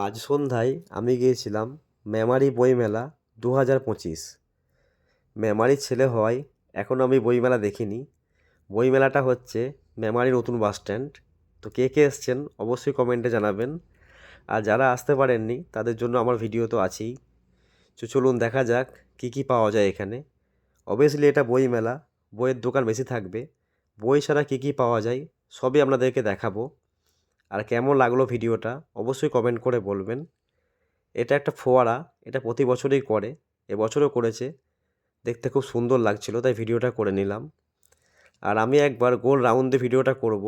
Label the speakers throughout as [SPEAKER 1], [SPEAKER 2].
[SPEAKER 1] আজ সন্ধ্যায় আমি গিয়েছিলাম মেমারি বইমেলা 2025। মেমারির ছেলে হওয়ায় এখনও আমি বইমেলা দেখিনি। বইমেলাটা হচ্ছে মেমারি নতুন বাস স্ট্যান্ড। তো কে কে এসছেন অবশ্যই কমেন্টে জানাবেন। আর যারা আসতে পারেননি তাদের জন্য আমার ভিডিও তো আছেই। তো চলুন দেখা যাক কী কী পাওয়া যায় এখানে। অবভিয়াসলি এটা বইমেলা, বইয়ের দোকান বেশি থাকবে। বই ছাড়া কী কী পাওয়া যায় সবই আপনাদেরকে দেখাবো। আর কেমন লাগলো ভিডিওটা অবশ্যই কমেন্ট করে বলবেন। এটা একটা ফোয়ারা, এটা প্রতি বছরই করে, এবছরও করেছে। দেখতে খুব সুন্দর লাগছিল তাই ভিডিওটা করে নিলাম। আর আমি একবার গোল রাউন্ডে ভিডিওটা করব,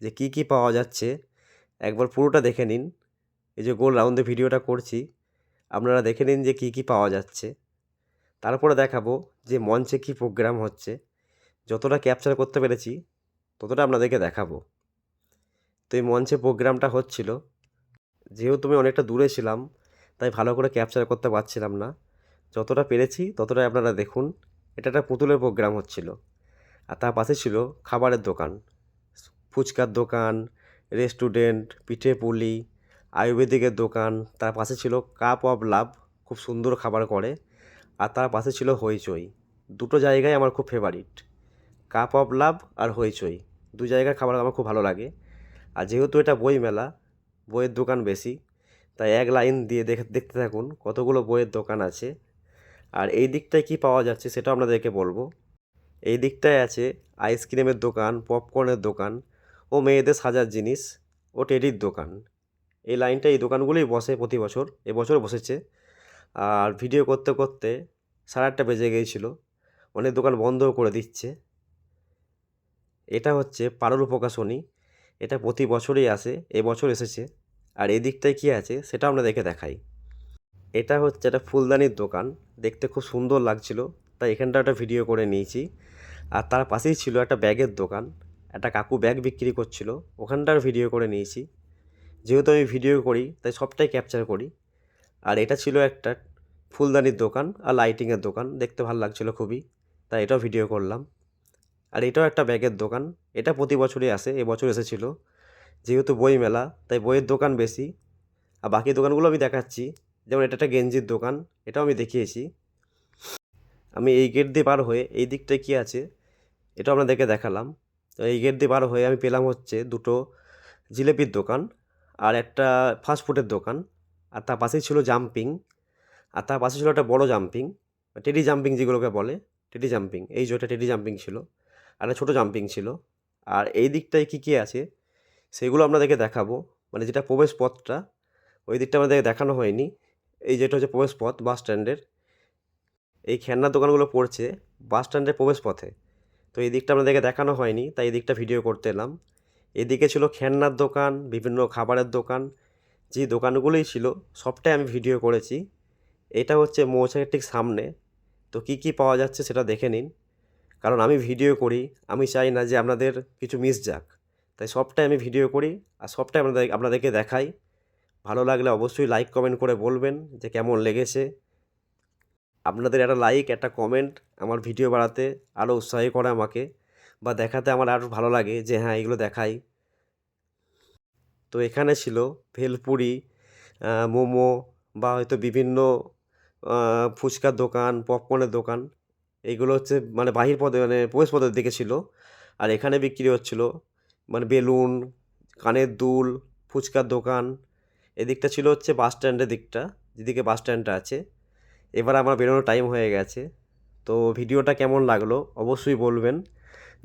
[SPEAKER 1] যে কি কি পাওয়া যাচ্ছে একবার পুরোটা দেখে নিন। এই যে গোল রাউন্ডে ভিডিওটা করছি, আপনারা দেখে নিন যে কি কি পাওয়া যাচ্ছে। তারপরে দেখাবো যে মঞ্চে কি প্রোগ্রাম হচ্ছে। যতটা ক্যাপচার করতে পেরেছি ততটা আপনাদেরকে দেখাবো। তো এই মঞ্চে প্রোগ্রামটা হচ্ছিল, যেহেতু আমি অনেকটা দূরে ছিলাম তাই ভালো করে ক্যাপচার করতে পারছিলাম না। যতটা পেরেছি ততটাই আপনারা দেখুন। এটা একটা পুতুলের প্রোগ্রাম হচ্ছিল। আর তার পাশে ছিল খাবারের দোকান, ফুচকার দোকান, রেস্টুরেন্ট, পিঠে পুলি, আয়ুর্বেদিকের দোকান। তার পাশে ছিল কাপ অফ লাভ, খুব সুন্দর খাবার করে। আর তার পাশে ছিল হইচই। দুটো জায়গায় আমার খুব ফেভারিট, কাপ অফ লাভ আর হইচই। দু জায়গার খাবার আমার খুব ভালো লাগে। আর যেহেতু এটা বই মেলা, বইয়ের দোকান বেশি, তাই এক লাইন দিয়ে দেখতে থাকুন কতগুলো বইয়ের দোকান আছে। আর এই দিকটায় কি পাওয়া যাচ্ছে সেটা আপনাদেরকে বলবো। এই দিকটায় আছে আইসক্রিমের দোকান, পপকর্নের দোকান, ও মেয়েদের সাজার জিনিস, ও টেডির দোকান। এই লাইনটা, এই দোকানগুলোই বসে প্রতি বছর, এবছর বসেছে। আর ভিডিও করতে করতে 8:30 বেজে গিয়েছিল, অনেক দোকান বন্ধও করে দিচ্ছে। এটা হচ্ছে পারুল প্রকাশনী, এটা প্রতি বছরই আসে, এবছর এসেছে। আর এই দিকটায় কী আছে সেটা আমরা দেখে দেখাই। এটা হচ্ছে একটা ফুলদানির দোকান, দেখতে খুব সুন্দর লাগছিল তাই এখানটা একটা ভিডিও করে নিয়েছি। আর তার পাশেই ছিল একটা ব্যাগের দোকান, একটা কাকু ব্যাগ বিক্রি করছিল, ওখানটার ভিডিও করে নিয়েছি। যেহেতু আমি ভিডিও করি তাই সবটাই ক্যাপচার করি। আর এটা ছিল একটা ফুলদানির দোকান আর লাইটিংয়ের দোকান, দেখতে ভালো লাগছিল খুবই, তাই এটাও ভিডিও করলাম। আর এটাও একটা ব্যাগের দোকান, এটা প্রতি বছরই আসে, এবছর এসেছিল। যেহেতু বই মেলা তাই বইয়ের দোকান বেশি। আর বাকি দোকানগুলো আমি দেখাচ্ছি, যেমন এটা একটা গেঞ্জির দোকান, এটাও আমি দেখিয়েছি। আমি এই গেট দিয়ে পার হয়ে এই দিকটায় কী আছে এটাও আপনাদেরকে দেখালাম। তো এই গেট দিয়ে পার হয়ে আমি পেলাম হচ্ছে দুটো জিলেপির দোকান আর একটা ফাস্টফুডের দোকান। আর তার পাশেই ছিল জাম্পিং। আর তার পাশে ছিল একটা বড় জাম্পিং, টেডি জাম্পিং যেগুলোকে বলে, টেডি জাম্পিং। এই যে ওটা টেডি জাম্পিং ছিল, আর একটা ছোটো জাম্পিং ছিল। আর এই দিকটায় কী কী আছে সেগুলো আপনাদেরকে দেখাবো। মানে যেটা প্রবেশ পথটা, ওই দিকটা আমাদেরকে দেখানো হয়নি। এই যেটা হচ্ছে প্রবেশ পথ বাস স্ট্যান্ডের, এই খেলনার দোকানগুলো পড়ছে বাস স্ট্যান্ডের প্রবেশ পথে। তো এই দিকটা আপনাদেরকে দেখানো হয়নি তাই এই দিকটা ভিডিও করতে এলাম। এদিকে ছিল খেলনার দোকান, বিভিন্ন খাবারের দোকান, যে দোকানগুলোই ছিল সবটাই আমি ভিডিও করেছি। এটা হচ্ছে মৌচাকের ঠিক সামনে। তো কী কী পাওয়া যাচ্ছে সেটা দেখে নিন, কারণ আমি ভিডিও করি, আমি চাই না যে আপনাদের কিছু মিস যাক। তাই সবটাই আমি ভিডিও করি আর সবটাই আপনাদেরকে দেখাই। ভালো লাগলে অবশ্যই লাইক কমেন্ট করে বলবেন যে কেমন লেগেছে। আপনাদের একটা লাইক, একটা কমেন্ট আমার ভিডিও বানাতে আরও উৎসাহী করে আমাকে, বা দেখাতে আমার আরও ভালো লাগে যে হ্যাঁ এগুলো দেখাই। তো এখানে ছিল ভেলপুরি, মোমো, বা হয়তো বিভিন্ন ফুচকার দোকান, পপকর্নের দোকান। এইগুলো হচ্ছে মানে বাহির পথে, মানে প্রবেশ পথের দিকে ছিল। আর এখানে বিক্রি হচ্ছিল মানে বেলুন, কানের দুল, ফুচকার দোকান। এদিকটা ছিল হচ্ছে বাস স্ট্যান্ডের দিকটা, যেদিকে বাস স্ট্যান্ডটা আছে। এবার আমার বেরোনোর টাইম হয়ে গেছে। তো ভিডিওটা কেমন লাগলো অবশ্যই বলবেন।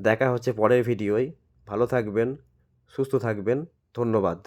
[SPEAKER 1] দেখা হচ্ছে পরের ভিডিওয়। ভালো থাকবেন, সুস্থ থাকবেন। ধন্যবাদ।